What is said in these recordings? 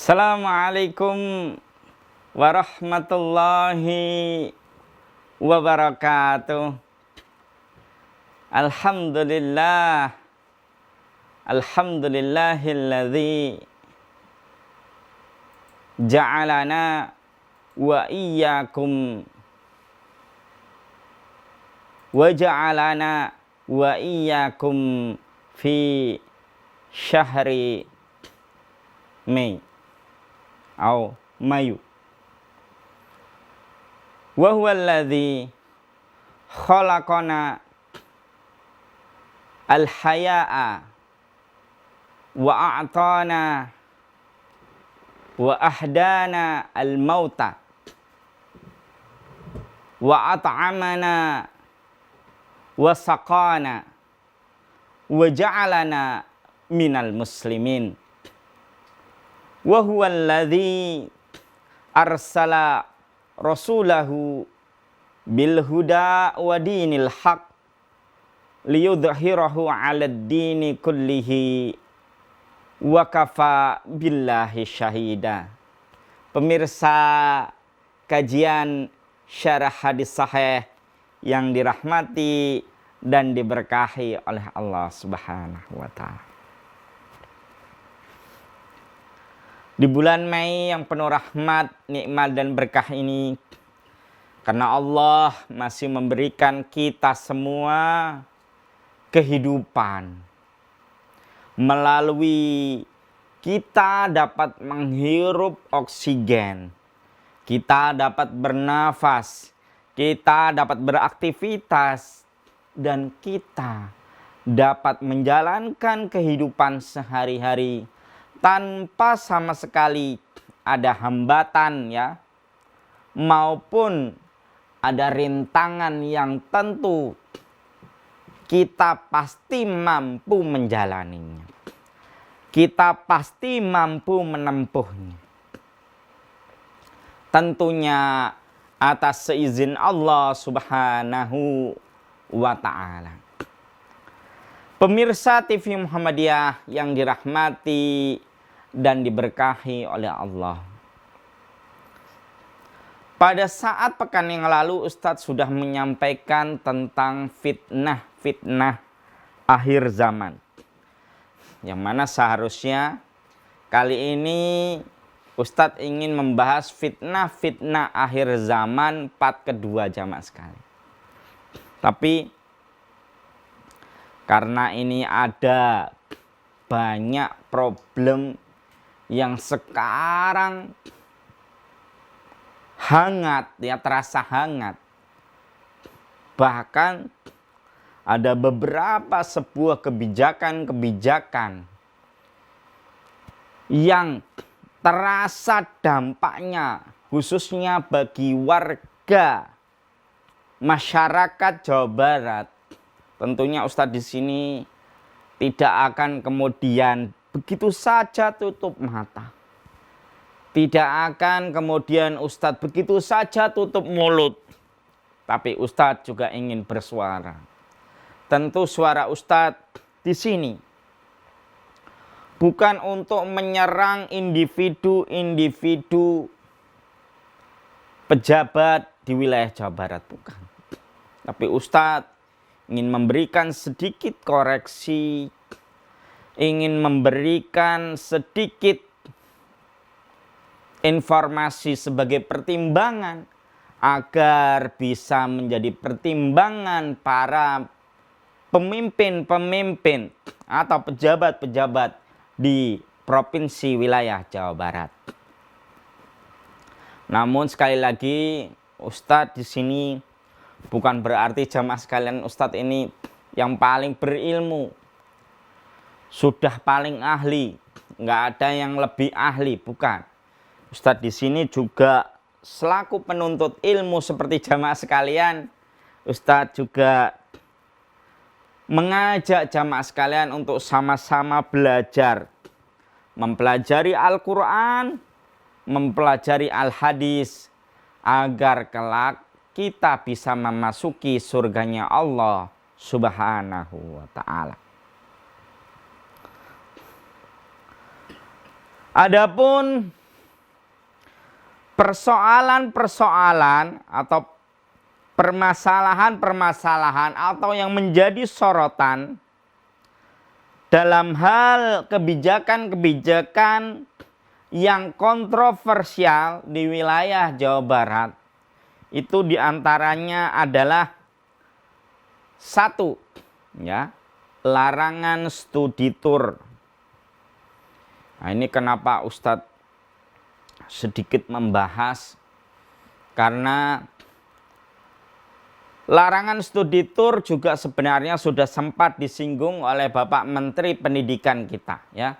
Assalamualaikum warahmatullahi wabarakatuh. Alhamdulillahilladzi ja'alana wa iyyakum fi syahri Mei atau Mayu. Wa huwa alladzi khalaqana al-haya'a wa a'tana wa ahdana al-mauta wa at'amana wa saqana wa ja'alana minal muslimin. Wa huwa alladzi arsala rasulahu bil huda wa dinil haq liyudhhirahu 'alad dini kullihi wa kafa billahi syahida. Pemirsa kajian syarah hadis sahih yang dirahmati dan diberkahi oleh Allah Subhanahu wa taala. Di bulan Mei yang penuh rahmat, nikmat dan berkah ini, karena Allah masih memberikan kita semua kehidupan. Melalui kita dapat menghirup oksigen, kita dapat bernafas, kita dapat beraktivitas, dan kita dapat menjalankan kehidupan sehari-hari tanpa sama sekali ada hambatan ya, maupun ada rintangan yang tentu kita pasti mampu menjalaninya. Kita pasti mampu menempuhnya. Tentunya atas seizin Allah Subhanahu wa ta'ala. Pemirsa TV Muhammadiyah yang dirahmati dan diberkahi oleh Allah. Pada saat pekan yang lalu Ustadz sudah menyampaikan tentang fitnah akhir zaman. Yang mana seharusnya kali ini Ustadz ingin membahas fitnah akhir zaman part kedua jamaah sekali. Tapi karena ini ada banyak problem yang sekarang hangat ya, terasa hangat. Bahkan ada beberapa sebuah kebijakan yang terasa dampaknya khususnya bagi warga masyarakat Jawa Barat. Tentunya Ustadz di sini tidak akan kemudian begitu saja tutup mata. Tidak akan kemudian Ustadz begitu saja tutup mulut. Tapi Ustadz juga ingin bersuara. Tentu suara Ustadz di sini bukan untuk menyerang individu pejabat di wilayah Jawa Barat, bukan. Tapi Ustadz ingin memberikan sedikit koreksi, ingin memberikan sedikit informasi sebagai pertimbangan agar bisa menjadi pertimbangan para pemimpin atau pejabat-pejabat di provinsi wilayah Jawa Barat. Namun sekali lagi Ustadz di sini bukan berarti jamaah sekalian Ustadz ini yang paling berilmu, sudah paling ahli, nggak ada yang lebih ahli, bukan. Ustadz di sini juga selaku penuntut ilmu seperti jamaah sekalian, Ustadz juga mengajak jamaah sekalian untuk sama-sama belajar, mempelajari Al-Quran, mempelajari Al-Hadis, agar kelak kita bisa memasuki surganya Allah Subhanahu wa ta'ala. Adapun persoalan-persoalan atau permasalahan-permasalahan atau yang menjadi sorotan dalam hal kebijakan-kebijakan yang kontroversial di wilayah Jawa Barat, itu diantaranya adalah satu, ya, larangan studi tour. Nah, ini kenapa Ustadz sedikit membahas, karena larangan studi tour juga sebenarnya sudah sempat disinggung oleh Bapak Menteri Pendidikan kita, ya,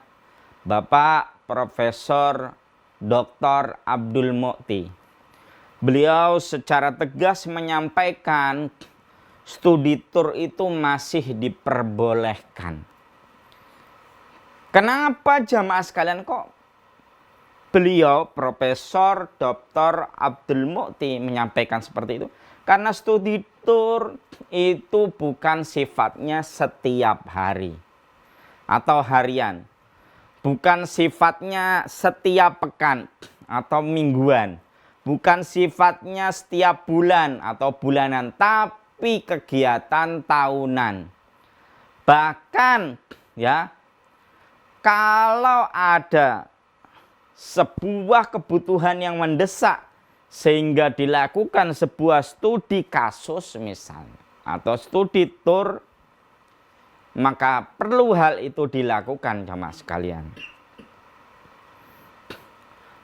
Bapak Profesor Dr. Abdul Mukhti. Beliau secara tegas menyampaikan studi tour itu masih diperbolehkan. Kenapa jamaah sekalian kok beliau Profesor Dr. Abdul Mukhti menyampaikan seperti itu? Karena studi tour itu bukan sifatnya setiap hari atau harian. Bukan sifatnya setiap pekan atau mingguan. Bukan sifatnya setiap bulan atau bulanan, tapi kegiatan tahunan. Bahkan, ya, kalau ada sebuah kebutuhan yang mendesak sehingga dilakukan sebuah studi kasus misalnya atau studi tour, maka perlu hal itu dilakukan jamaah sekalian.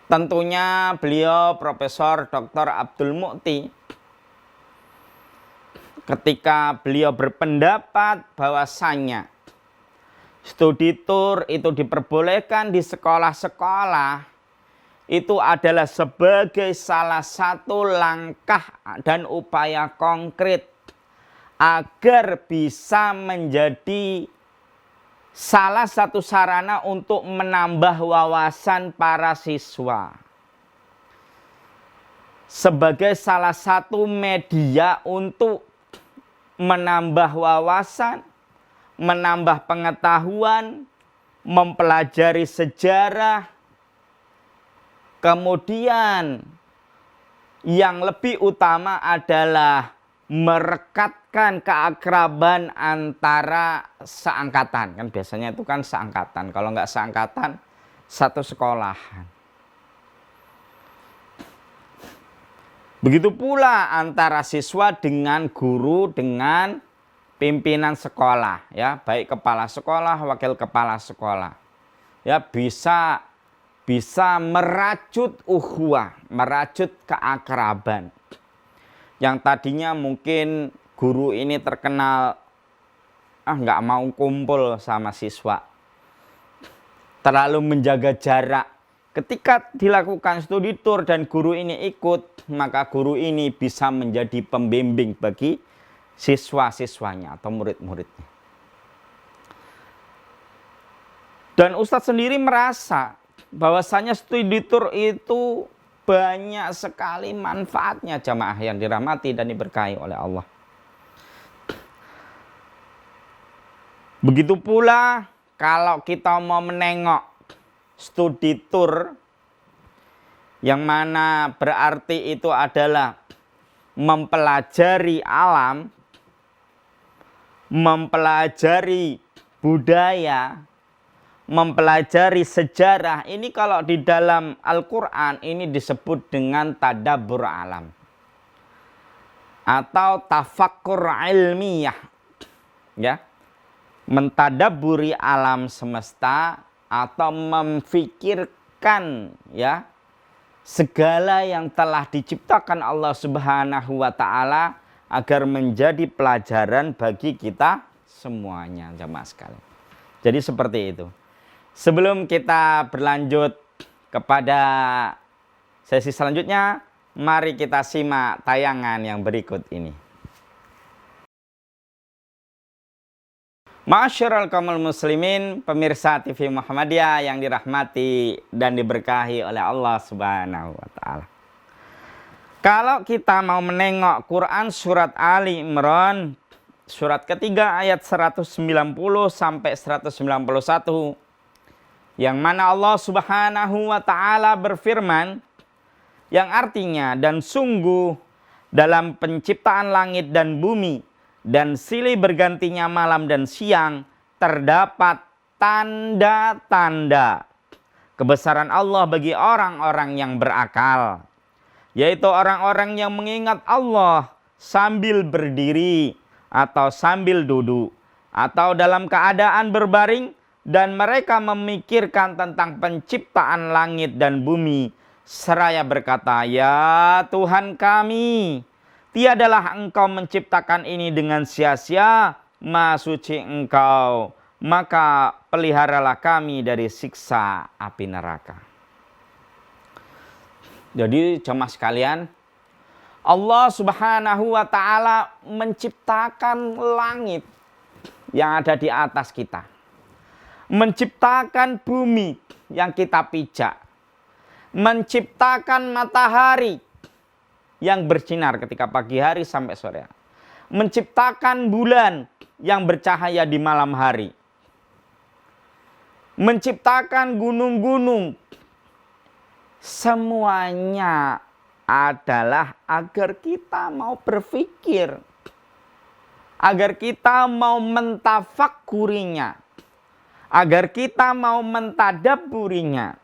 Tentunya beliau Profesor Dr. Abdul Mukhti ketika beliau berpendapat bahwasanya studi tour itu diperbolehkan di sekolah-sekolah, itu adalah sebagai salah satu langkah dan upaya konkret agar bisa menjadi salah satu sarana untuk menambah wawasan para siswa. Sebagai salah satu media untuk menambah wawasan, menambah pengetahuan, mempelajari sejarah, kemudian yang lebih utama adalah merekatkan keakraban antara seangkatan. Kan biasanya itu kan seangkatan, kalau nggak seangkatan satu sekolahan. Begitu pula antara siswa dengan guru, dengan pimpinan sekolah, ya, baik kepala sekolah, wakil kepala sekolah, ya, bisa merajut ukhuwah, merajut keakraban. Yang tadinya mungkin guru ini terkenal nggak mau kumpul sama siswa, terlalu menjaga jarak. Ketika dilakukan studi tour dan guru ini ikut, maka guru ini bisa menjadi pembimbing bagi siswa-siswanya atau murid-muridnya. Dan Ustadz sendiri merasa bahwasanya studi tour itu banyak sekali manfaatnya jamaah yang dirahmati dan diberkahi oleh Allah. Begitu pula kalau kita mau menengok studi tour, yang mana berarti itu adalah mempelajari alam, mempelajari budaya, mempelajari sejarah. Ini kalau di dalam Al-Quran ini disebut dengan tadabbur alam atau tafakkur ilmiah, ya, mentadabburi alam semesta atau memfikirkan, ya, segala yang telah diciptakan Allah Subhanahu wa ta'ala agar menjadi pelajaran bagi kita semuanya jamaah sekalian. Jadi seperti itu. Sebelum kita berlanjut kepada sesi selanjutnya, mari kita simak tayangan yang berikut ini. Ma'asyiral kaumul muslimin, pemirsa TV Muhammadiyah yang dirahmati dan diberkahi oleh Allah Subhanahu wa ta'ala. Kalau kita mau menengok Quran surat Ali Imran surat ketiga ayat 190 sampai 191 yang mana Allah Subhanahu wa taala berfirman yang artinya, dan sungguh dalam penciptaan langit dan bumi dan silih bergantinya malam dan siang terdapat tanda-tanda kebesaran Allah bagi orang-orang yang berakal, yaitu orang-orang yang mengingat Allah sambil berdiri atau sambil duduk atau dalam keadaan berbaring, dan mereka memikirkan tentang penciptaan langit dan bumi seraya berkata, ya Tuhan kami, tiadalah Engkau menciptakan ini dengan sia-sia, Maha suci Engkau, maka peliharalah kami dari siksa api neraka. Jadi jemaah sekalian, Allah Subhanahu wa taala menciptakan langit yang ada di atas kita, menciptakan bumi yang kita pijak, menciptakan matahari yang bersinar ketika pagi hari sampai sore, menciptakan bulan yang bercahaya di malam hari, menciptakan gunung-gunung. Semuanya adalah agar kita mau berpikir, agar kita mau mentafakurinya, agar kita mau mentadabburinya,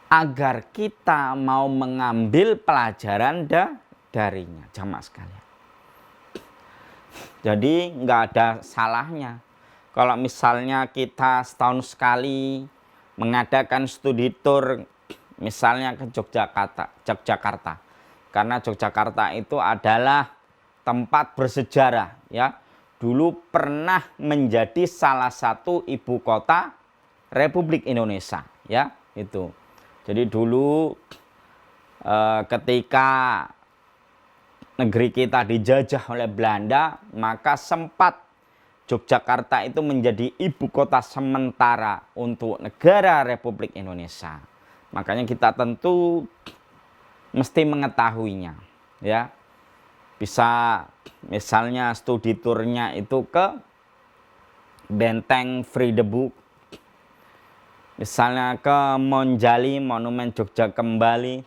agar kita mau mengambil pelajaran darinya, jamaah sekalian. Jadi nggak ada salahnya kalau misalnya kita setahun sekali mengadakan studi tour misalnya ke Yogyakarta. Karena Yogyakarta itu adalah tempat bersejarah, ya. Dulu pernah menjadi salah satu ibu kota Republik Indonesia, ya, itu. Jadi dulu ketika negeri kita dijajah oleh Belanda, maka sempat Yogyakarta itu menjadi ibu kota sementara untuk negara Republik Indonesia. Makanya kita tentu mesti mengetahuinya, ya. Bisa misalnya studi turnya itu ke Benteng Friedeburg, misalnya ke Monjali, Monumen Jogja Kembali,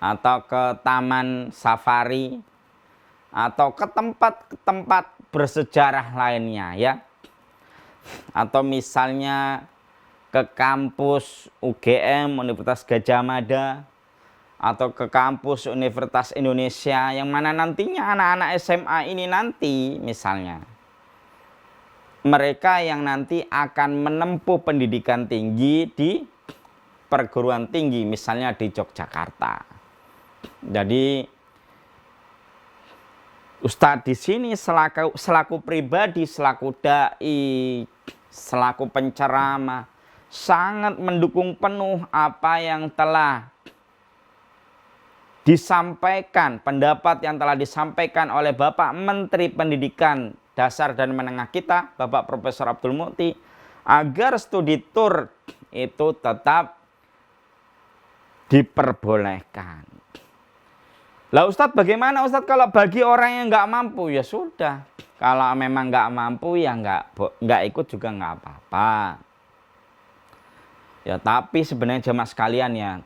atau ke Taman Safari, atau ke tempat-tempat bersejarah lainnya, ya. Atau misalnya ke kampus UGM, Universitas Gadjah Mada, atau ke kampus Universitas Indonesia, yang mana nantinya anak-anak SMA ini nanti misalnya mereka yang nanti akan menempuh pendidikan tinggi di perguruan tinggi, misalnya di Yogyakarta. Jadi Ustadz di sini selaku pribadi, selaku dai, selaku penceramah, sangat mendukung penuh apa yang telah disampaikan, pendapat yang telah disampaikan oleh Bapak Menteri Pendidikan Dasar dan Menengah kita, Bapak Profesor Abdul Mukti, agar studi tour itu tetap diperbolehkan. Lah Ustadz, bagaimana Ustadz kalau bagi orang yang nggak mampu? Ya sudah, kalau memang nggak mampu ya nggak ikut juga nggak apa-apa. Ya tapi sebenarnya jemaah sekalian, ya,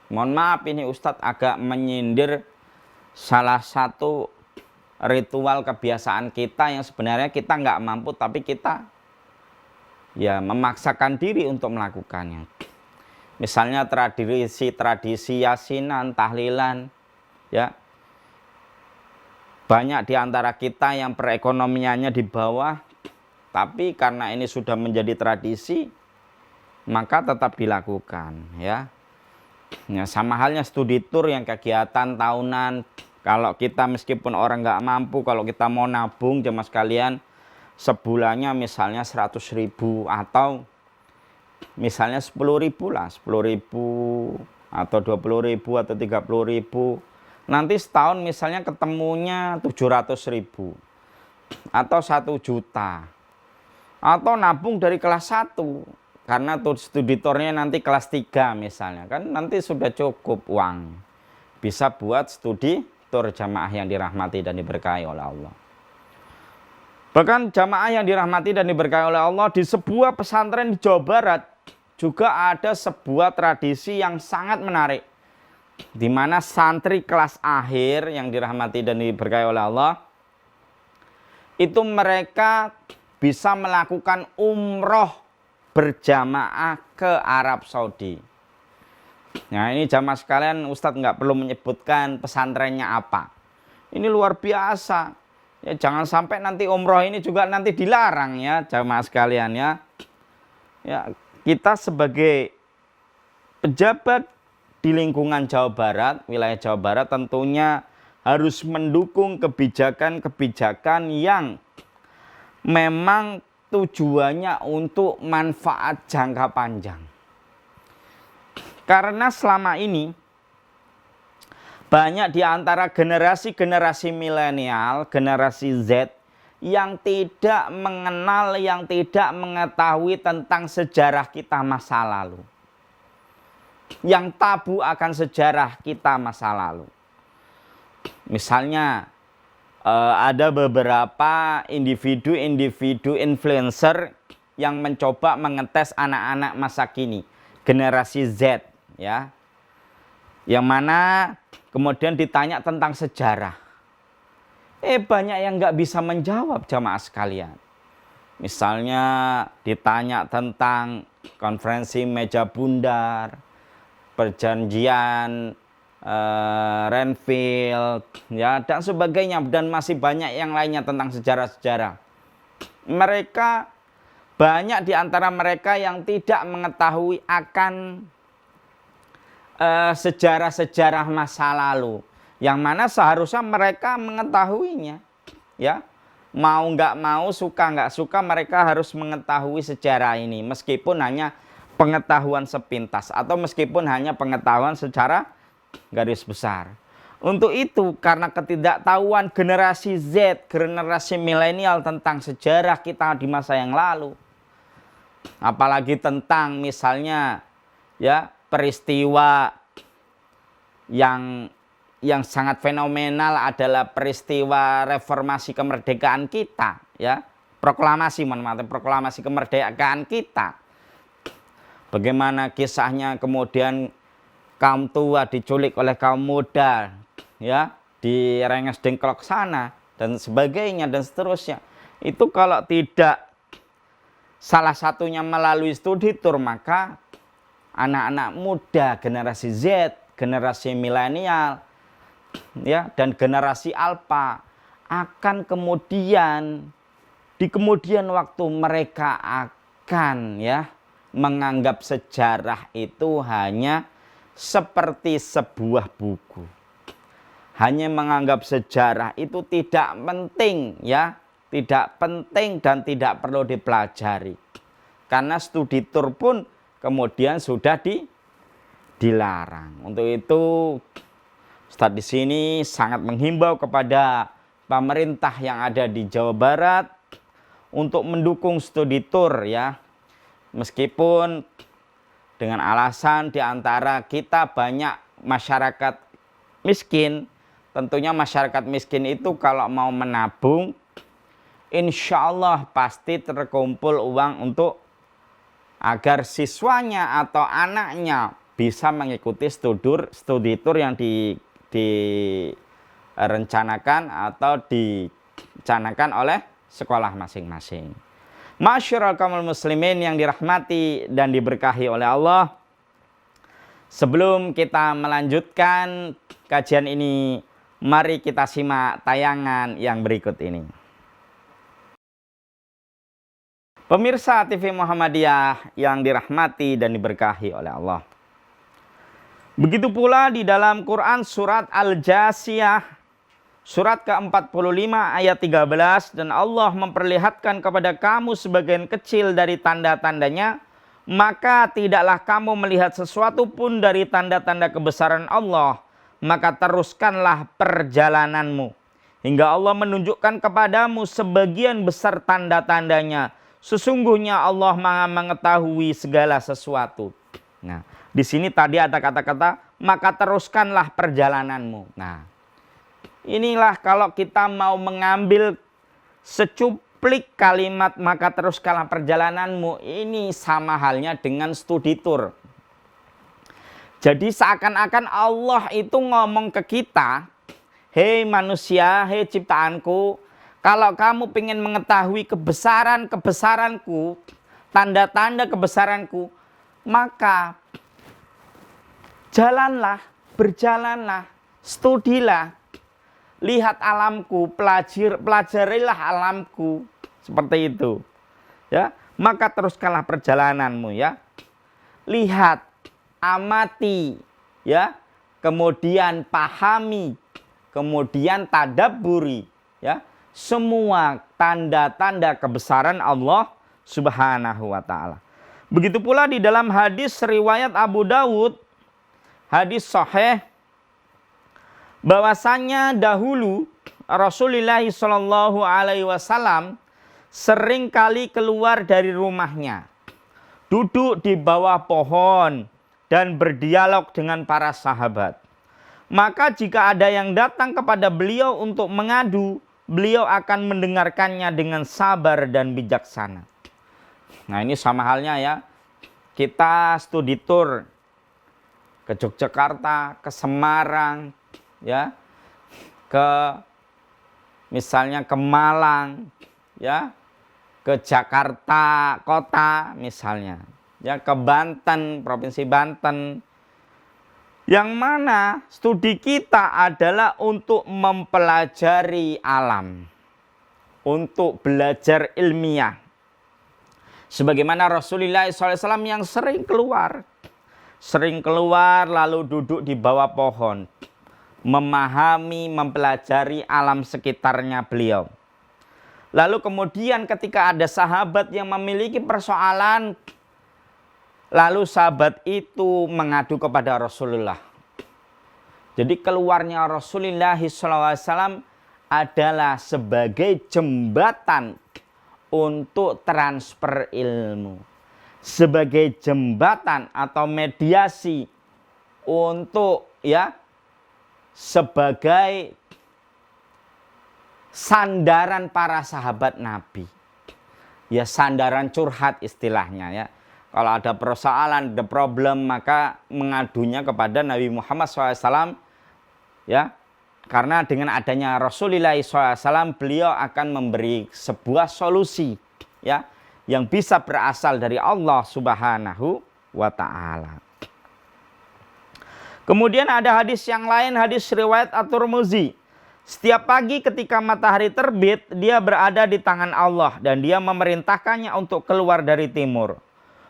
mohon maaf ini Ustadz agak menyindir salah satu ritual kebiasaan kita yang sebenarnya kita nggak mampu, tapi kita ya memaksakan diri untuk melakukannya. Misalnya tradisi yasinan, tahlilan, ya. Banyak di antara kita yang perekonomiannya di bawah, tapi karena ini sudah menjadi tradisi, maka tetap dilakukan, ya. Ya, sama halnya studi tour yang kegiatan tahunan. Kalau kita meskipun orang nggak mampu, kalau kita mau nabung jemaah sekalian, sebulannya misalnya 100.000 atau misalnya 10.000 lah, 10.000 atau 20.000 atau 30.000. Nanti setahun misalnya ketemunya 700.000 atau 1 juta. Atau nabung dari kelas 1 karena studi tournya nanti kelas 3 misalnya, kan nanti sudah cukup uang. Bisa buat studi tour jamaah yang dirahmati dan diberkahi oleh Allah. Bahkan jamaah yang dirahmati dan diberkahi oleh Allah, di sebuah pesantren di Jawa Barat juga ada sebuah tradisi yang sangat menarik, di mana santri kelas akhir yang dirahmati dan diberkahi oleh Allah itu mereka bisa melakukan umroh berjamaah ke Arab Saudi. Nah, ini jamaah sekalian, Ustadz nggak perlu menyebutkan pesantrennya apa. Ini luar biasa. Ya, jangan sampai nanti umroh ini juga nanti dilarang ya jamaah sekalian ya. Ya, kita sebagai pejabat di lingkungan Jawa Barat, wilayah Jawa Barat tentunya harus mendukung kebijakan-kebijakan yang memang tujuannya untuk manfaat jangka panjang. Karena selama ini banyak di antara generasi-generasi milenial, generasi Z yang tidak mengenal, yang tidak mengetahui tentang sejarah kita masa lalu. Yang tabu akan sejarah kita masa lalu. Misalnya ada beberapa individu influencer yang mencoba mengetes anak-anak masa kini, generasi Z ya. Yang mana kemudian ditanya tentang sejarah. Banyak yang nggak bisa menjawab jamaah sekalian. Misalnya ditanya tentang konferensi meja bundar, perjanjian Renville, ya, dan sebagainya, dan masih banyak yang lainnya tentang sejarah-sejarah. Mereka banyak di antara mereka yang tidak mengetahui akan sejarah-sejarah masa lalu, yang mana seharusnya mereka mengetahuinya, ya. Mau nggak mau, suka nggak suka, mereka harus mengetahui sejarah ini, meskipun hanya pengetahuan sepintas atau meskipun hanya pengetahuan secara garis besar. Untuk itu, karena ketidaktahuan generasi Z, generasi milenial tentang sejarah kita di masa yang lalu, apalagi tentang misalnya ya peristiwa yang sangat fenomenal adalah peristiwa reformasi kemerdekaan kita, ya, proklamasi kemerdekaan kita. Bagaimana kisahnya kemudian kaum tua diculik oleh kaum muda, ya, di Rengas Dengklok sana dan sebagainya dan seterusnya. Itu kalau tidak salah satunya melalui studi tour, maka anak-anak muda, generasi Z, generasi milenial, ya, dan generasi alpha akan kemudian di kemudian waktu mereka akan ya menganggap sejarah itu hanya seperti sebuah buku. Hanya menganggap sejarah itu tidak penting, ya, tidak penting dan tidak perlu dipelajari. Karena studi tour pun kemudian sudah dilarang. Untuk itu Ustadz di sini sangat menghimbau kepada pemerintah yang ada di Jawa Barat untuk mendukung studi tour, ya. Meskipun dengan alasan diantara kita banyak masyarakat miskin, tentunya masyarakat miskin itu kalau mau menabung, insya Allah pasti terkumpul uang untuk agar siswanya atau anaknya bisa mengikuti studi tour yang direncanakan atau dicanangkan oleh sekolah masing-masing. Masyarul kaum muslimin yang dirahmati dan diberkahi oleh Allah. Sebelum kita melanjutkan kajian ini, mari kita simak tayangan yang berikut ini. Pemirsa TV Muhammadiyah yang dirahmati dan diberkahi oleh Allah. Begitu pula di dalam Quran surat Al-Jasiyah surat ke-45 ayat 13, dan Allah memperlihatkan kepada kamu sebagian kecil dari tanda-tandanya, maka tidaklah kamu melihat sesuatu pun dari tanda-tanda kebesaran Allah, maka teruskanlah perjalananmu hingga Allah menunjukkan kepadamu sebagian besar tanda-tandanya. Sesungguhnya Allah Maha mengetahui segala sesuatu. Nah, di sini tadi ada kata-kata maka teruskanlah perjalananmu. Nah, inilah kalau kita mau mengambil secuplik kalimat maka teruskanlah perjalananmu, ini sama halnya dengan studi tour. Jadi seakan-akan Allah itu ngomong ke kita, hei manusia, hei ciptaanku, kalau kamu ingin mengetahui kebesaranku, tanda-tanda kebesaranku, maka jalanlah, berjalanlah, studilah, lihat alamku, pelajarilah alamku, seperti itu. Ya, maka teruskanlah perjalananmu ya. Lihat, amati, ya, kemudian pahami, kemudian tadabburi, ya, semua tanda-tanda kebesaran Allah Subhanahu wa taala. Begitu pula di dalam hadis riwayat Abu Dawud, hadis sahih, bahwasanya dahulu Rasulullah Shallallahu Alaihi Wasallam sering kali keluar dari rumahnya, duduk di bawah pohon dan berdialog dengan para sahabat. Maka jika ada yang datang kepada beliau untuk mengadu, beliau akan mendengarkannya dengan sabar dan bijaksana. Nah, ini sama halnya ya, kita studi tour ke Yogyakarta, ke Semarang, ya, ke misalnya ke Malang, ya, ke Jakarta kota misalnya, ya, ke Banten, provinsi Banten. Yang mana studi kita adalah untuk mempelajari alam, untuk belajar ilmiah. Sebagaimana Rasulullah SAW yang sering keluar lalu duduk di bawah pohon, memahami, mempelajari alam sekitarnya beliau. Lalu kemudian ketika ada sahabat yang memiliki persoalan, lalu sahabat itu mengadu kepada Rasulullah. Jadi keluarnya Rasulullah SAW adalah sebagai jembatan untuk transfer ilmu. Sebagai jembatan atau mediasi untuk, ya, sebagai sandaran para sahabat Nabi. Ya, sandaran curhat istilahnya ya. Kalau ada persoalan, ada problem, maka mengadunya kepada Nabi Muhammad SAW. Ya, karena dengan adanya Rasulullah SAW, beliau akan memberi sebuah solusi, ya, yang bisa berasal dari Allah Subhanahu wa taala. Kemudian ada hadis yang lain, hadis riwayat At-Tirmidzi. Setiap pagi ketika matahari terbit, dia berada di tangan Allah dan dia memerintahkannya untuk keluar dari timur.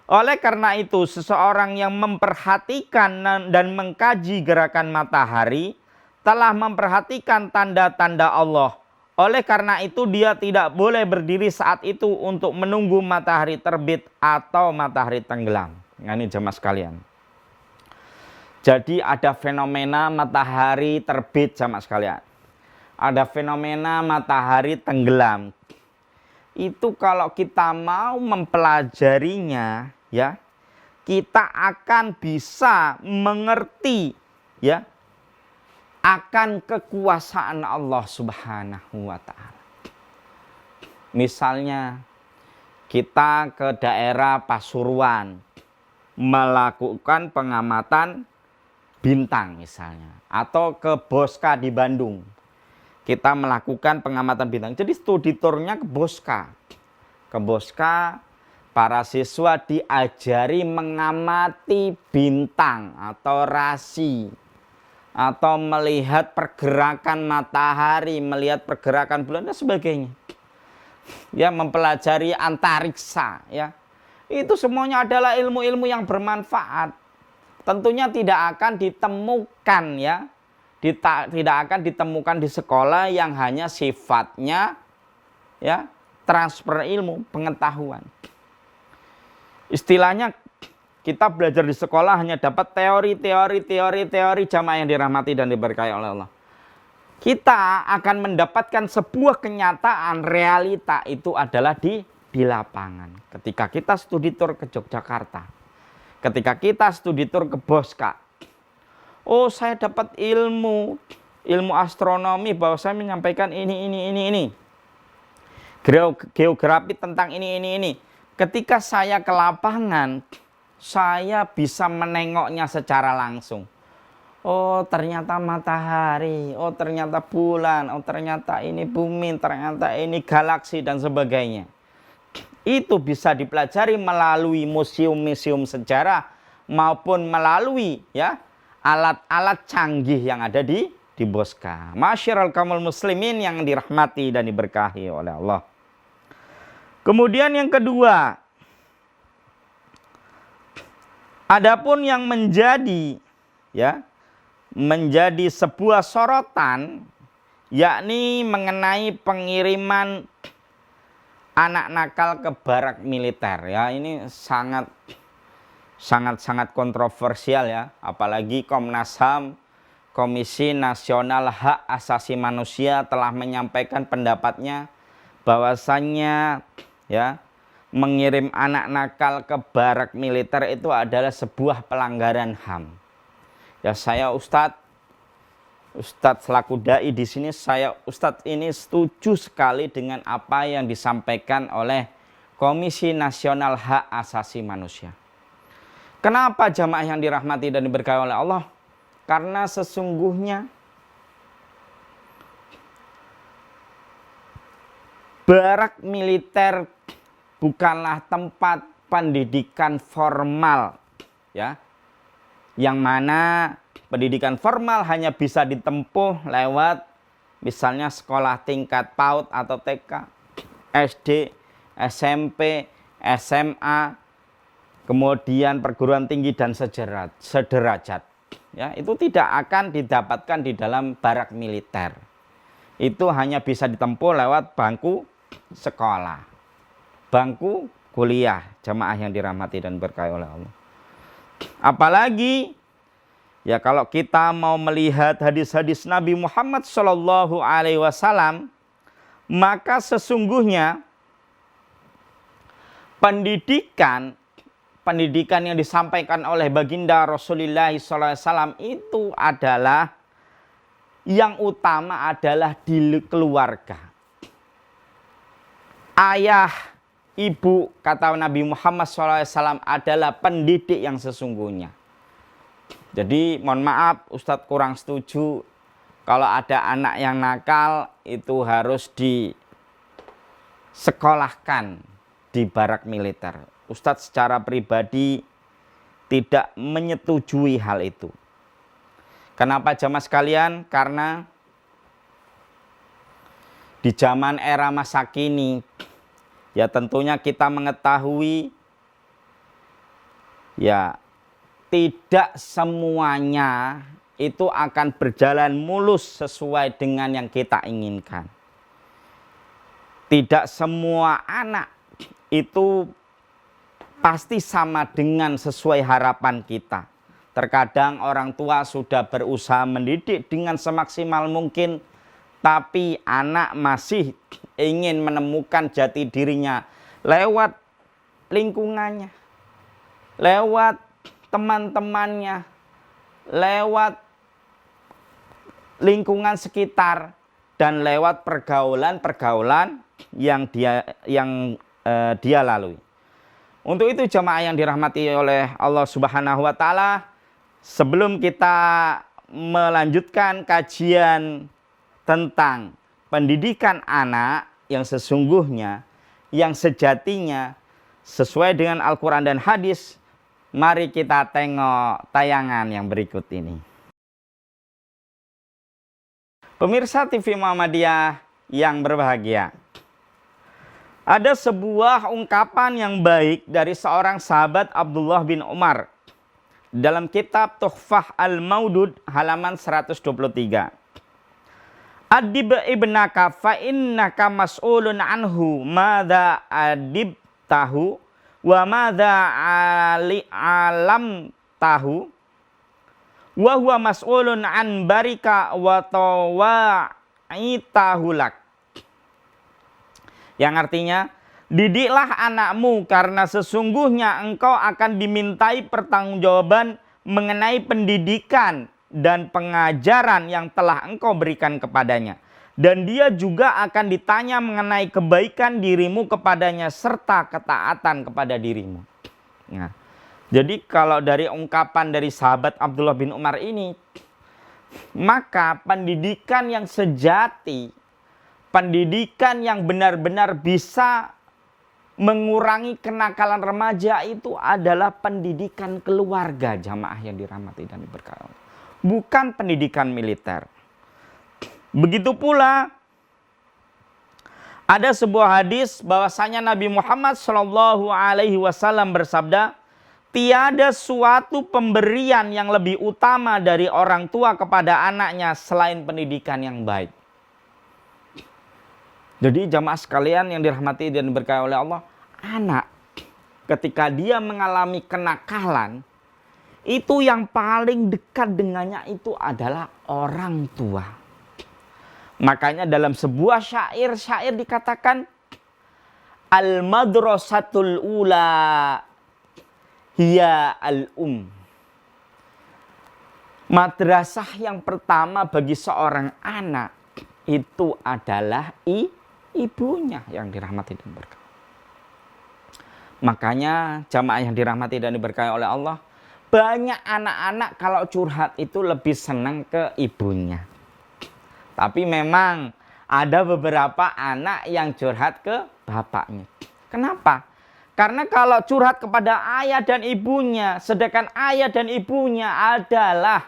Oleh karena itu, seseorang yang memperhatikan dan mengkaji gerakan matahari telah memperhatikan tanda-tanda Allah. Oleh karena itu, dia tidak boleh berdiri saat itu untuk menunggu matahari terbit atau matahari tenggelam. Nah, ini jemaah sekalian. Jadi ada fenomena matahari terbit, jemaah sekalian. Ada fenomena matahari tenggelam. Itu kalau kita mau mempelajarinya, ya, kita akan bisa mengerti, ya, akan kekuasaan Allah Subhanahu wa taala. Misalnya kita ke daerah Pasuruan melakukan pengamatan bintang misalnya, atau ke Boska di Bandung. Kita melakukan pengamatan bintang. Jadi studi tournya ke Boska. Ke Boska, para siswa diajari mengamati bintang atau rasi. Atau melihat pergerakan matahari, melihat pergerakan bulan dan sebagainya. Ya, mempelajari antariksa, ya. Itu semuanya adalah ilmu-ilmu yang bermanfaat. Tentunya tidak akan ditemukan, ya. Tidak akan ditemukan di sekolah yang hanya sifatnya, ya, transfer ilmu, pengetahuan. Istilahnya kita belajar di sekolah hanya dapat teori jamaah yang dirahmati dan diberkahi oleh Allah. Kita akan mendapatkan sebuah kenyataan realita itu adalah di di lapangan. Ketika kita studi tour ke Yogyakarta, ketika kita studi tour ke Boska, oh saya dapat ilmu astronomi bahwa saya menyampaikan ini. Geografi tentang ini. Ketika saya ke lapangan, saya bisa menengoknya secara langsung. Oh ternyata matahari, oh ternyata bulan, oh ternyata ini bumi, ternyata ini galaksi dan sebagainya. Itu bisa dipelajari melalui museum-museum sejarah maupun melalui ya alat-alat canggih yang ada di Boska. Masyiral kaumul muslimin yang dirahmati dan diberkahi oleh Allah. Kemudian yang kedua, adapun yang menjadi sebuah sorotan, yakni mengenai pengiriman anak nakal ke barak militer. Ya, ini sangat kontroversial ya, apalagi Komnas HAM, Komisi Nasional Hak Asasi Manusia telah menyampaikan pendapatnya bahwasannya ya mengirim anak nakal ke barak militer itu adalah sebuah pelanggaran HAM. Ya saya Ustadz selaku dai di sini, Ustadz ini setuju sekali dengan apa yang disampaikan oleh Komisi Nasional Hak Asasi Manusia. Kenapa jamaah yang dirahmati dan diberkahi oleh Allah? Karena sesungguhnya barak militer bukanlah tempat pendidikan formal ya. Yang mana pendidikan formal hanya bisa ditempuh lewat misalnya sekolah tingkat PAUD atau TK, SD, SMP, SMA, kemudian perguruan tinggi dan sederajat. Ya, itu tidak akan didapatkan di dalam barak militer. Itu hanya bisa ditempuh lewat bangku sekolah, bangku kuliah, jamaah yang dirahmati dan berkahi oleh Allah. Apalagi ya kalau kita mau melihat hadis-hadis Nabi Muhammad SAW, maka sesungguhnya pendidikan yang disampaikan oleh baginda Rasulullah SAW itu adalah yang utama adalah di keluarga. Ayah, ibu, kata Nabi Muhammad SAW adalah pendidik yang sesungguhnya. Jadi mohon maaf Ustadz kurang setuju kalau ada anak yang nakal itu harus disekolahkan di barak militer. Ustadz secara pribadi tidak menyetujui hal itu. Kenapa jamaah sekalian? Karena di zaman era masa kini ya tentunya kita mengetahui ya tidak semuanya itu akan berjalan mulus sesuai dengan yang kita inginkan. Tidak semua anak itu pasti sama dengan sesuai harapan kita. Terkadang orang tua sudah berusaha mendidik dengan semaksimal mungkin, tapi anak masih ingin menemukan jati dirinya lewat lingkungannya, lewat teman-temannya, lewat lingkungan sekitar, dan lewat pergaulan yang dia lalui. Untuk itu jamaah yang dirahmati oleh Allah Subhanahu wa taala, sebelum kita melanjutkan kajian tentang pendidikan anak yang sesungguhnya, yang sejatinya sesuai dengan Al-Quran dan hadis, mari kita tengok tayangan yang berikut ini. Pemirsa TV Muhammadiyah yang berbahagia, ada sebuah ungkapan yang baik dari seorang sahabat Abdullah bin Umar dalam kitab Tuhfah Al-Maudud halaman 123. Adib ibnaka fa innaka mas'ulun anhu madza adibtahu wa madza alam tahu wa huwa mas'ulun an barika wa tawaitahu lak. Yang artinya, Didiklah anakmu karena sesungguhnya engkau akan dimintai pertanggungjawaban mengenai pendidikan dan pengajaran yang telah engkau berikan kepadanya. Dan dia juga akan ditanya mengenai kebaikan dirimu kepadanya serta ketaatan kepada dirimu. Nah, jadi kalau dari ungkapan dari sahabat Abdullah bin Umar ini, maka pendidikan yang sejati, pendidikan yang benar-benar bisa mengurangi kenakalan remaja itu adalah pendidikan keluarga, jamaah yang dirahmati dan diberkahi Allah. Bukan pendidikan militer. Begitu pula ada sebuah hadis bahwasanya Nabi Muhammad SAW bersabda, tiada suatu pemberian yang lebih utama dari orang tua kepada anaknya selain pendidikan yang baik. Jadi jamaah sekalian yang dirahmati dan diberkahi oleh Allah, anak ketika dia mengalami kenakalan, itu yang paling dekat dengannya itu adalah orang tua. Makanya dalam sebuah syair dikatakan, al-madrasatul ula hiya al-um. Madrasah yang pertama bagi seorang anak itu adalah ibunya yang dirahmati dan diberkahi. Makanya jamaah yang dirahmati dan diberkahi oleh Allah, banyak anak-anak kalau curhat itu lebih senang ke ibunya. Tapi memang ada beberapa anak yang curhat ke bapaknya. Kenapa? Karena kalau curhat kepada ayah dan ibunya, sedangkan ayah dan ibunya adalah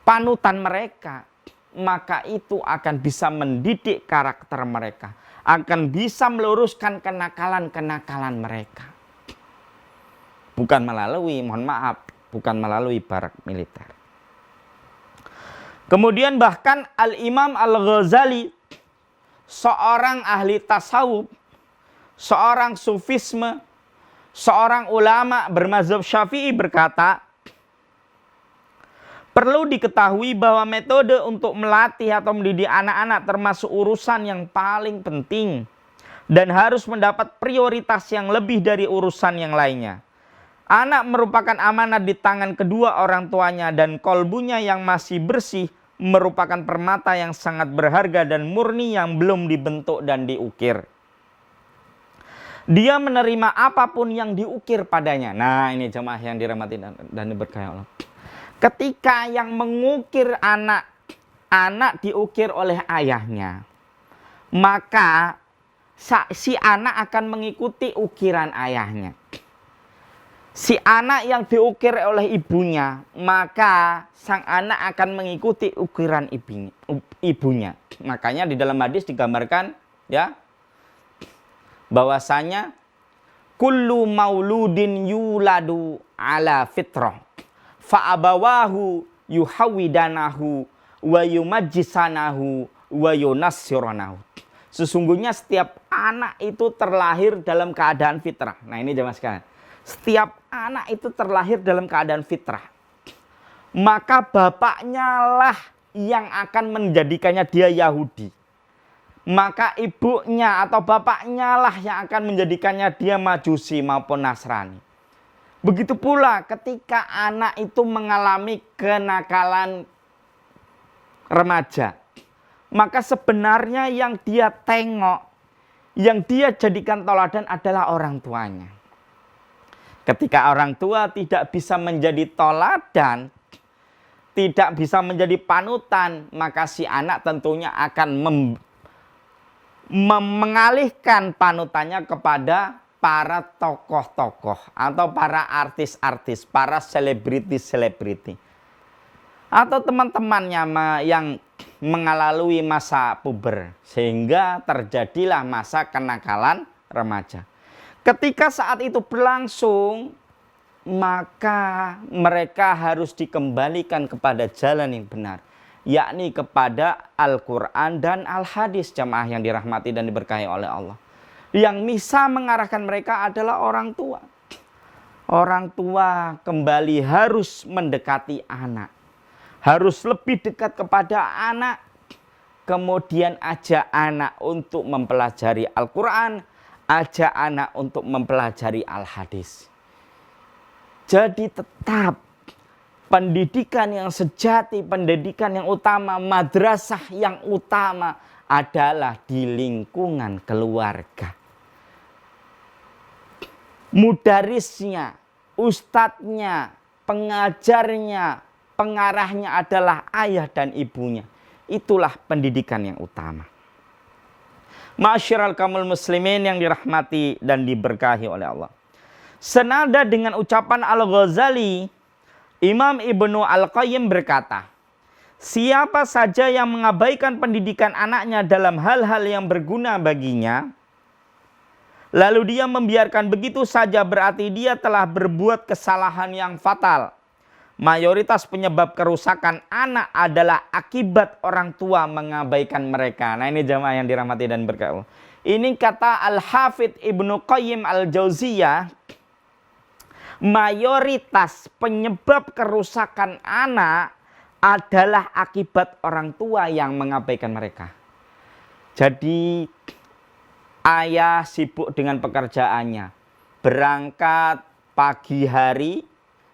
panutan mereka, maka itu akan bisa mendidik karakter mereka, akan bisa meluruskan kenakalan-kenakalan mereka. Bukan melalui barak militer. Kemudian bahkan Al-Imam Al-Ghazali, seorang ahli tasawuf, seorang sufisme, seorang ulama bermazhab Syafi'i berkata, perlu diketahui bahwa metode untuk melatih atau mendidik anak-anak termasuk urusan yang paling penting dan harus mendapat prioritas yang lebih dari urusan yang lainnya. Anak merupakan amanat di tangan kedua orang tuanya dan kolbunya yang masih bersih merupakan permata yang sangat berharga dan murni yang belum dibentuk dan diukir. Dia menerima apapun yang diukir padanya. Nah, ini jemaah yang dirahmati dan diberkahi Allah. Ketika yang mengukir anak diukir oleh ayahnya, maka si anak akan mengikuti ukiran ayahnya. Si anak yang diukir oleh ibunya, maka sang anak akan mengikuti ukiran ibunya. Makanya di dalam hadis digambarkan ya, bahwasanya kullu mauludin yuladu ala fitrah fa abawahu yuhawidanahu wa yumajjisanahu wa yunassiranahu. Sesungguhnya setiap anak itu terlahir dalam keadaan fitrah. Nah, ini jemaah sekalian. Setiap anak itu terlahir dalam keadaan fitrah. Maka bapaknya lah yang akan menjadikannya dia Yahudi. Maka ibunya atau bapaknya lah yang akan menjadikannya dia Majusi maupun Nasrani. Begitu pula ketika anak itu mengalami kenakalan remaja. Maka sebenarnya yang dia tengok, yang dia jadikan teladan adalah orang tuanya. Ketika orang tua tidak bisa menjadi teladan, tidak bisa menjadi panutan, maka si anak tentunya akan mengalihkan panutannya kepada para tokoh-tokoh atau para artis-artis, para selebriti-selebriti. Atau teman-temannya yang mengalami masa puber, sehingga terjadilah masa kenakalan remaja. Ketika saat itu berlangsung, maka mereka harus dikembalikan kepada jalan yang benar, yakni kepada Al-Quran dan Al-Hadis, jamaah yang dirahmati dan diberkahi oleh Allah. Yang bisa mengarahkan mereka adalah orang tua. Orang tua kembali harus mendekati anak, harus lebih dekat kepada anak, kemudian ajak anak untuk mempelajari Al-Quran, ajak anak untuk mempelajari al-hadis. Jadi tetap pendidikan yang sejati, pendidikan yang utama, madrasah yang utama adalah di lingkungan keluarga. Mudarisnya, ustadznya, pengajarnya, pengarahnya adalah ayah dan ibunya. Itulah pendidikan yang utama. Ma'asyiral kaumul muslimin yang dirahmati dan diberkahi oleh Allah. Senada dengan ucapan Al-Ghazali, Imam Ibnu Al-Qayyim berkata, siapa saja yang mengabaikan pendidikan anaknya dalam hal-hal yang berguna baginya, lalu dia membiarkan begitu saja, berarti dia telah berbuat kesalahan yang fatal. Mayoritas penyebab kerusakan anak adalah akibat orang tua mengabaikan mereka. Nah ini jamaah yang dirahmati dan berkah. Ini kata Al-Hafidz Ibnu Qayyim Al-Jauziyah. Mayoritas penyebab kerusakan anak adalah akibat orang tua yang mengabaikan mereka. Jadi ayah sibuk dengan pekerjaannya. Berangkat pagi hari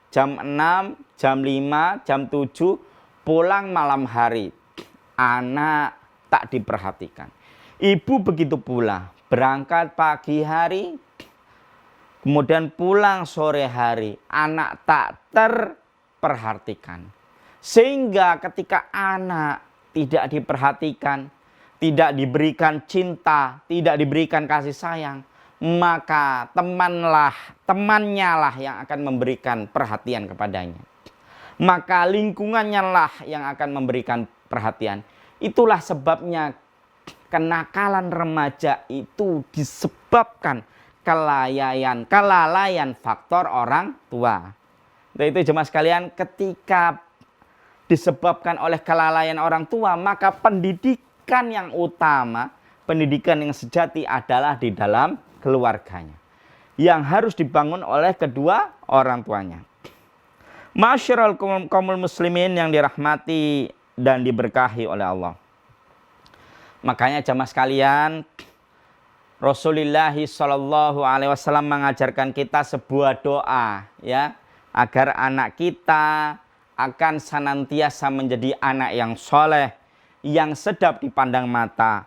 jam 6, jam 5, jam 7, pulang malam hari. Anak tak diperhatikan. Ibu begitu pula, berangkat pagi hari, kemudian pulang sore hari. Anak tak terperhatikan. Sehingga ketika anak tidak diperhatikan, tidak diberikan cinta, tidak diberikan kasih sayang, maka temannya lah yang akan memberikan perhatian kepadanya. Maka lingkungannya lah yang akan memberikan perhatian. Itulah sebabnya kenakalan remaja itu disebabkan kelalaian faktor orang tua. Nah, itu jemaah sekalian, ketika disebabkan oleh kelalaian orang tua, maka pendidikan yang utama, pendidikan yang sejati adalah di dalam keluarganya, yang harus dibangun oleh kedua orang tuanya. Ma'asyiral kaumul muslimin yang dirahmati dan diberkahi oleh Allah. Makanya jamaah sekalian, Rasulullah Shallallahu Alaihi Wasallam mengajarkan kita sebuah doa, ya, agar anak kita akan senantiasa menjadi anak yang soleh, yang sedap dipandang mata.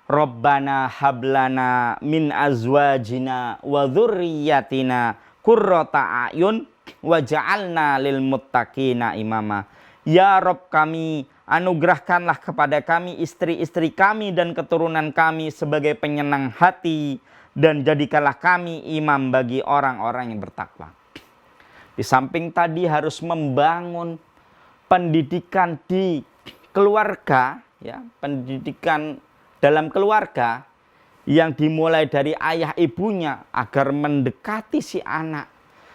Rabbana hablana min azwajina wa dzurriyyatina qurrata a'yun waj'alna lil muttaqina imama. Ya Rabb kami, anugerahkanlah kepada kami istri-istri kami dan keturunan kami sebagai penyenang hati, dan jadikanlah kami imam bagi orang-orang yang bertakwa. Di samping tadi harus membangun pendidikan di keluarga, ya, pendidikan dalam keluarga yang dimulai dari ayah ibunya agar mendekati si anak,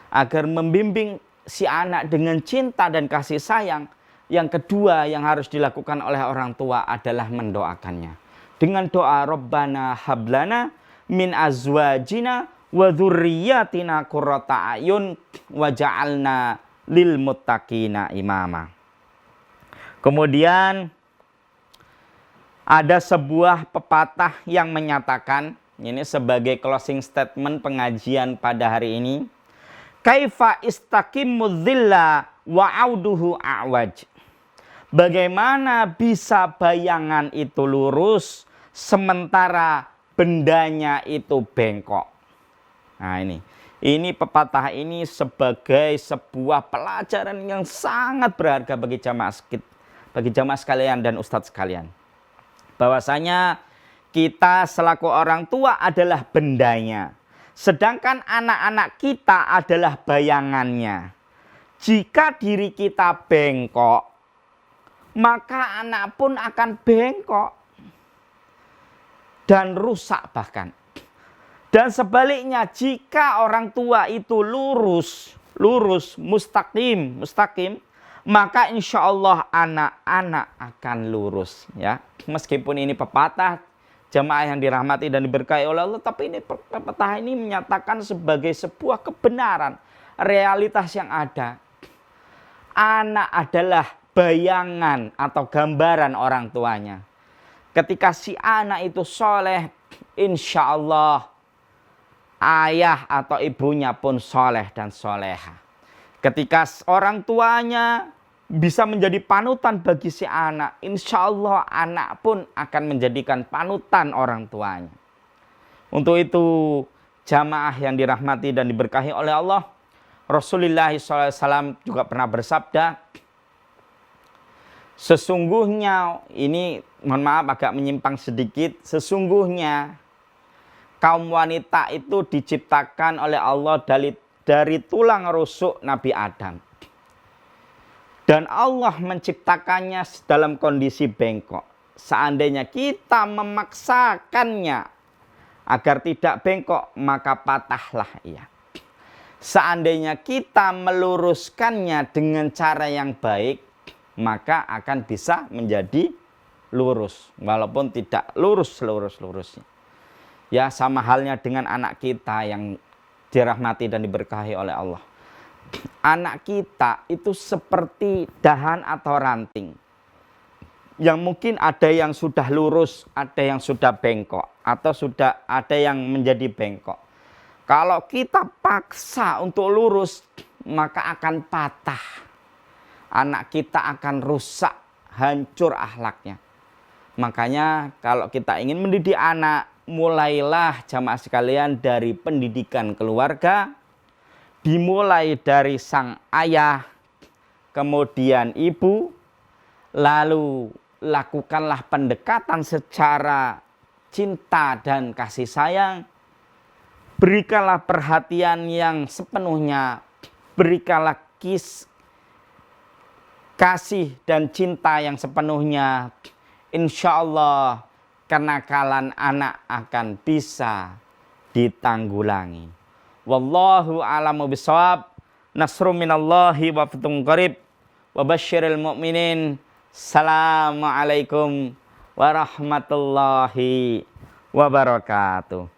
agar membimbing si anak dengan cinta dan kasih sayang. Yang kedua yang harus dilakukan oleh orang tua adalah mendoakannya. Dengan doa Rabbana hablana min azwajina wa dzurriyyatina qurrata a'yun waj'alna lil muttaqina imama. Kemudian ada sebuah pepatah yang menyatakan, ini sebagai closing statement pengajian pada hari ini, kaifa istaqimmu dhilla wa auduhu a'waj. Bagaimana bisa bayangan itu lurus sementara bendanya itu bengkok. Nah ini pepatah ini sebagai sebuah pelajaran yang sangat berharga bagi jamaah sekalian dan ustadz sekalian. Bahwasanya kita selaku orang tua adalah bendanya, sedangkan anak-anak kita adalah bayangannya. Jika diri kita bengkok, maka anak pun akan bengkok dan rusak bahkan. Dan sebaliknya, jika orang tua itu lurus, mustaqim, maka insya Allah anak-anak akan lurus, ya. Meskipun ini pepatah, jamaah yang dirahmati dan diberkahi oleh Allah, tapi ini pepatah ini menyatakan sebagai sebuah kebenaran, realitas yang ada. Anak adalah bayangan atau gambaran orang tuanya. Ketika si anak itu soleh, insya Allah ayah atau ibunya pun soleh dan soleha. Ketika orang tuanya bisa menjadi panutan bagi si anak, insya Allah anak pun akan menjadikan panutan orang tuanya. Untuk itu jamaah yang dirahmati dan diberkahi oleh Allah, Rasulullah SAW juga pernah bersabda, sesungguhnya, ini mohon maaf agak menyimpang sedikit, sesungguhnya kaum wanita itu diciptakan oleh Allah dari tulang rusuk Nabi Adam. Dan Allah menciptakannya dalam kondisi bengkok. Seandainya kita memaksakannya agar tidak bengkok, maka patahlah ia. Seandainya kita meluruskannya dengan cara yang baik, maka akan bisa menjadi lurus. Walaupun tidak lurus-lurusnya. Ya, sama halnya dengan anak kita yang dirahmati dan diberkahi oleh Allah. Anak kita itu seperti dahan atau ranting. Yang mungkin ada yang sudah lurus, ada yang sudah bengkok, atau sudah ada yang menjadi bengkok. Kalau kita paksa untuk lurus, maka akan patah. Anak kita akan rusak, hancur akhlaknya. Makanya kalau kita ingin mendidik anak, mulailah jamaah sekalian dari pendidikan keluarga, dimulai dari sang ayah, kemudian ibu, lalu lakukanlah pendekatan secara cinta dan kasih sayang, berikanlah perhatian yang sepenuhnya, berikanlah kasih dan cinta yang sepenuhnya. Insya Allah kenakalan anak akan bisa ditanggulangi. Wallahu a'lamu bishawab. Nasrun minallahi wa fathun qarib. Wa basyiril mu'minin. Assalamualaikum warahmatullahi wabarakatuh.